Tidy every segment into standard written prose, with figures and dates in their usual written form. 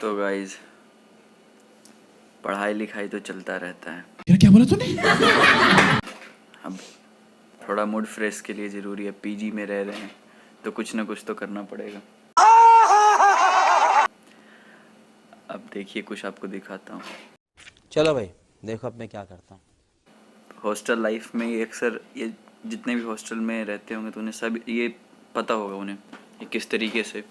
तो गाइज पढ़ाई लिखाई तो चलता रहता है। यार क्या बोला तूने? अब थोड़ा मूड फ्रेश के लिए ज़रूरी है, पीजी में रह रहे हैं तो कुछ ना कुछ तो करना पड़ेगा। अब देखिए कुछ आपको दिखाता हूँ। चलो भाई देखो अब मैं क्या करता हूँ। हॉस्टल लाइफ में ये अक्सर ये जितने भी हॉस्टल में रहते होंगे तो उन्हें सब ये पता होगा उन्हें कि किस तरीके से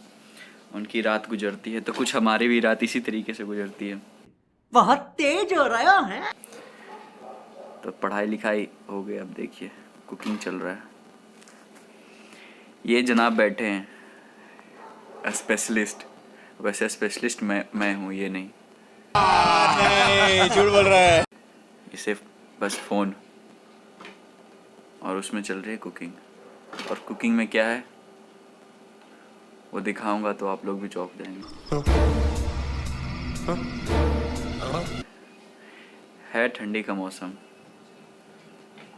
उनकी रात गुजरती है। तो कुछ हमारी भी रात इसी तरीके से गुजरती है। बहुत तेज हो रहा है। तो पढ़ाई लिखाई हो गई, अब देखिए कुकिंग चल रहा है। ये जनाब बैठे हैं स्पेशलिस्ट। वैसे स्पेशलिस्ट मैं हूँ, ये नहीं। झूठ बोल रहा है। ये सिर्फ बस फ़ोन और उसमें चल रही है कुकिंग। और कुकिंग में क्या है वो दिखाऊंगा तो आप लोग भी चौंक जाएंगे। है ठंडी का मौसम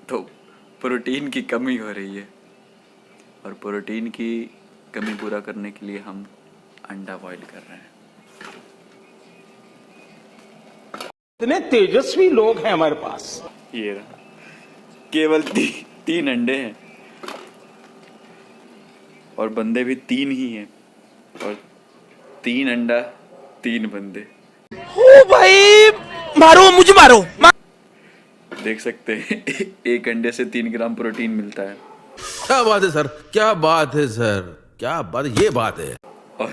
तो प्रोटीन की कमी हो रही है और प्रोटीन की कमी पूरा करने के लिए हम अंडा बॉईल कर रहे हैं। इतने तेजस्वी लोग हैं हमारे पास। ये रहा, केवल 3 अंडे हैं और बंदे भी 3 ही हैं और 3 अंडा 3 बंदे। ओ भाई मारो मुझे मारो। देख सकते हैं एक अंडे से 3 ग्राम प्रोटीन मिलता है। क्या बात है सर, क्या बात है सर, क्या बात, ये बात है। और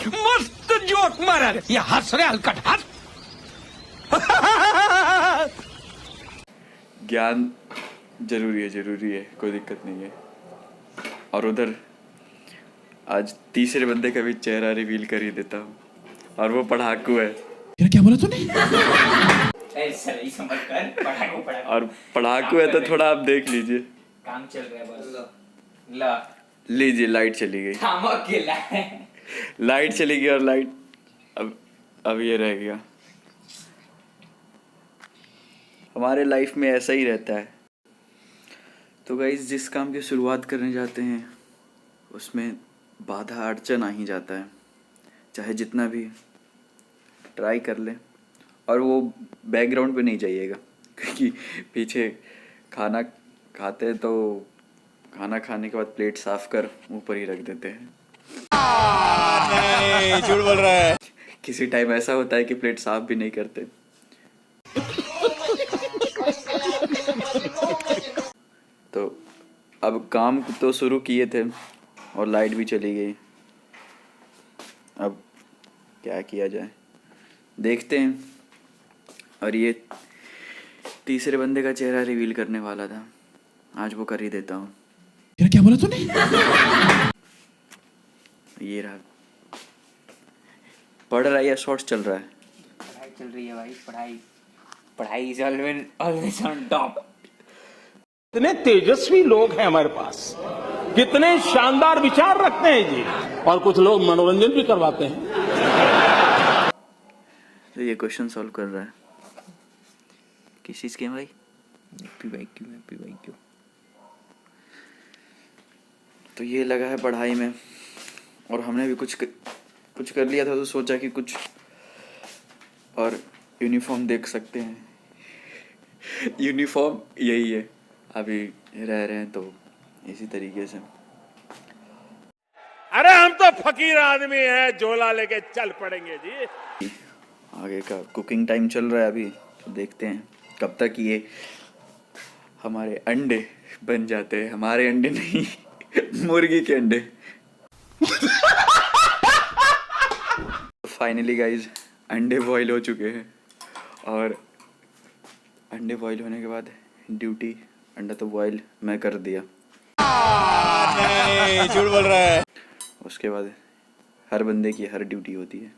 मस्त जोक मारा रे। ये हंस रहे हलकट हंस। ज्ञान जरूरी है, कोई दिक्कत नहीं है। और उधर आज तीसरे बंदे का भी चेहरा रिवील कर ही देता हूँ और वो पढ़ाकू है। यार क्या बोला तूने? और पढ़ाकू है तो थोड़ा आप देख लीजिए। काम चल रहा है बस। ला लीजिए, लाइट चली गई। काम अकेला है। लाइट चली गई और लाइट अब ये रह गया। हमारे लाइफ में ऐसा ही रहता है। तो गाइस जिस काम की शुरुआत करने जाते हैं उसमें बाधा अड़चन आ ही जाता है, चाहे जितना भी ट्राई कर ले। और वो बैकग्राउंड पे नहीं जाइएगा क्योंकि पीछे खाना खाते हैं तो खाना खाने के बाद प्लेट साफ कर ऊपर ही रख देते हैं। नहीं, झूठ बोल रहा है। किसी टाइम ऐसा होता है कि प्लेट साफ भी नहीं करते। तो अब काम तो शुरू किए थे और लाइट भी चली गई। अब क्या किया जाए देखते हैं। और ये तीसरे बंदे का चेहरा रिवील करने वाला था, आज वो कर ही देता हूँ। यार क्या बोला तूने? ये रहा, पढ़ रहा है या शॉर्ट्स चल रहा है? पढ़ाई चल रही है भाई। पढ़ाई इज ऑलवेज ऑन टॉप। इतने तेजस्वी लोग हैं हमारे पास, कितने शानदार विचार रखते हैं जी। और कुछ लोग मनोरंजन भी करवाते हैं। तो ये क्वेश्चन सॉल्व कर रहा है। किस चीज़ के भाई? हैप्पी भाई क्यों। तो ये लगा है पढ़ाई में और हमने भी कुछ कर लिया था तो सोचा कि कुछ और यूनिफॉर्म देख सकते हैं। यूनिफॉर्म यही है, अभी रह रहे हैं तो इसी तरीके से। अरे हम तो फकीर आदमी हैं, झोला लेके चल पड़ेंगे जी। आगे का कुकिंग टाइम चल रहा है अभी, तो देखते हैं कब तक ये हमारे अंडे बन जाते हैं। हमारे अंडे नहीं मुर्गी के अंडे। फाइनली गाइज अंडे बॉईल हो चुके हैं और अंडे बॉईल होने के बाद ड्यूटी, अंडा तो बॉईल मैं कर दिया। नहीं, झूठ बोल रहा है। उसके बाद हर बंदे की हर ड्यूटी होती है,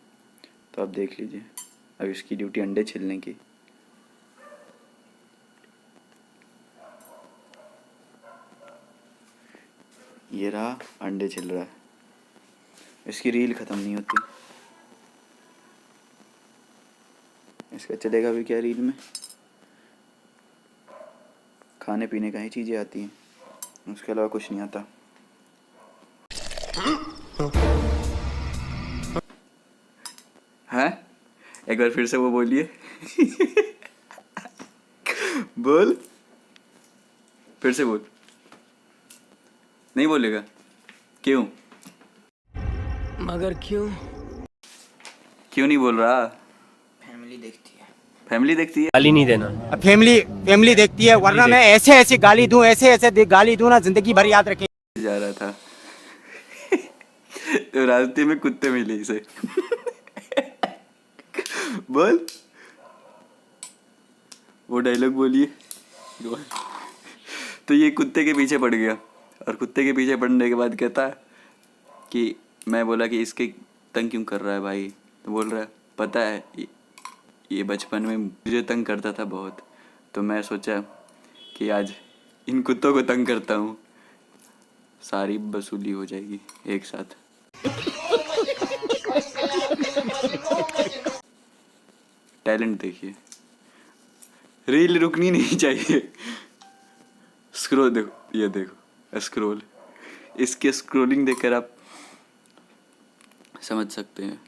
तो आप देख लीजिए। अब इसकी ड्यूटी अंडे छिलने की। ये रहा अंडे छिल रहा है, इसकी रील ख़त्म नहीं होती। इसका चलेगा भी क्या रील में, खाने पीने का ही चीज़ें आती हैं। उसके अलावा कुछ नहीं आता। हैं? एक बार फिर से वो बोलिए। बोल, फिर से बोल। नहीं बोलेगा? क्यों? मगर क्यों? क्यों नहीं बोल रहा? फैमिली देखती है। फैमिली देखती है? गाली नहीं देना। फैमिली देखती है, वरना मैं ऐसे गाली दूं, ऐसे गाली दूं ना, जिंदगी भर याद रखें। जा रहा था तो रास्ते में कुत्ते मिले इसे। बोल, वो डायलॉग बोलिए। तो ये कुत्ते के पीछे पड़ गया, और कुत्ते के पीछे पड़ने के बाद कहता कि मैं बोला कि इसके तंग क्यों कर रहा है भाई? तो बोल रहा है पता है ये बचपन में मुझे तंग करता था बहुत, तो मैं सोचा कि आज इन कुत्तों को तंग करता हूँ, सारी वसूली हो जाएगी एक साथ। टैलेंट देखिए, रील रुकनी नहीं चाहिए। स्क्रोल देखो, ये देखो स्क्रोल, इसके स्क्रोलिंग देखकर आप समझ सकते हैं।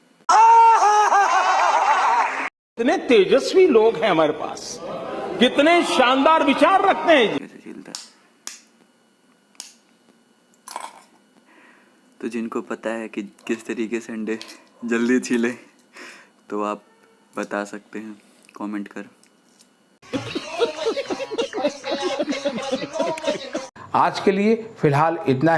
कितने तेजस्वी लोग हैं हमारे पास, कितने शानदार विचार रखते हैं जी। कैसे चलता है। तो जिनको पता है कि किस तरीके से अंडे जल्दी छीले, तो आप बता सकते हैं कमेंट कर। आज के लिए फिलहाल इतना ही।